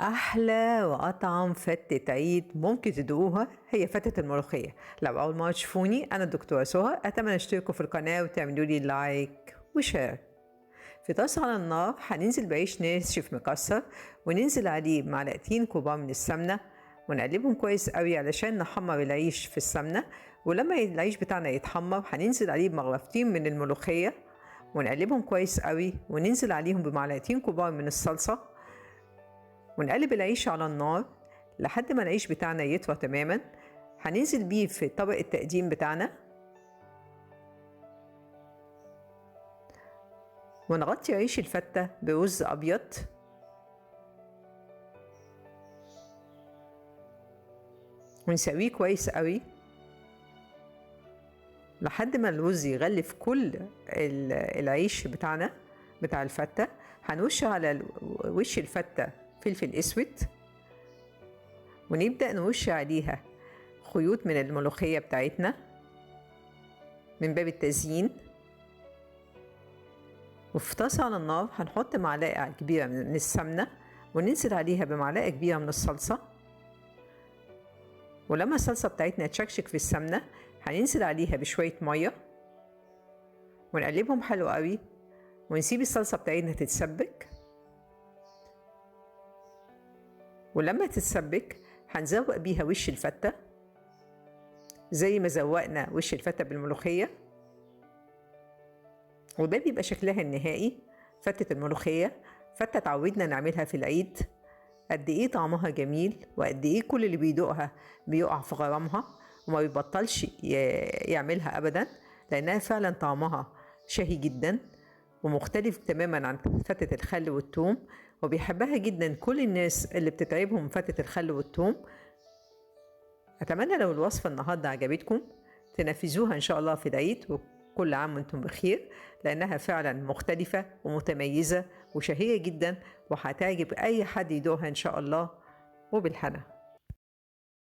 أحلى وأطعم فتة عيد ممكن تدوقوها هي فتة الملوخية. لو أول مرة تشوفوني أنا الدكتورة سهى، أتمنى تشتركوا في القناة وتعملوا لي لايك وشير. في طاسة على النار هننزل بعيش ناشف مكسر، وننزل عليه معلقتين كبار من السمنة، ونقلبهم كويس قوي علشان نحمر العيش في السمنة. ولما العيش بتاعنا يتحمر هننزل عليه بمغرفتين من الملوخية، ونقلبهم كويس قوي، وننزل عليهم بمعلقتين كبار من الصلصة، ونقلب العيش على النار لحد ما العيش بتاعنا يطرى تماما. هننزل بيه في طبق التقديم بتاعنا، ونغطي عيش الفتة برز أبيض، ونسويه كويس قوي لحد ما الرز يغلف كل العيش بتاعنا بتاع الفتة. هنوش على وش الفتة فلفل اسود، ونبدأ نوش عليها خيوط من الملوخية بتاعتنا من باب التزيين. وفي طاسة على النار هنحط معلقة كبيرة من السمنة، وننزل عليها بمعلقة كبيرة من الصلصة. ولما الصلصة بتاعتنا تشكشك في السمنة هننزل عليها بشوية مية، ونقلبهم حلو قوي، ونسيب الصلصة بتاعتنا تتسبك. ولما تتسبك هنزوق بيها وش الفتة زي ما زوقنا وش الفتة بالملوخية، وده بيبقى شكلها النهائي. فتة الملوخية فتة اتعودنا نعملها في العيد، قد ايه طعمها جميل، وقد ايه كل اللي بيدوقها بيقع في غرامها وما بيبطلش يعملها ابدا، لانها فعلا طعمها شهي جدا ومختلف تماما عن فتة الخل والثوم، وبيحبها جدا كل الناس اللي بتتعبهم فتة الخل والثوم. اتمنى لو الوصفة النهاردة عجبتكم تنفذوها ان شاء الله في العيد، وكل عام وانتم بخير، لانها فعلا مختلفة ومتميزة وشهية جدا، وهتعجب اي حد يدوقها ان شاء الله. وبالهنا.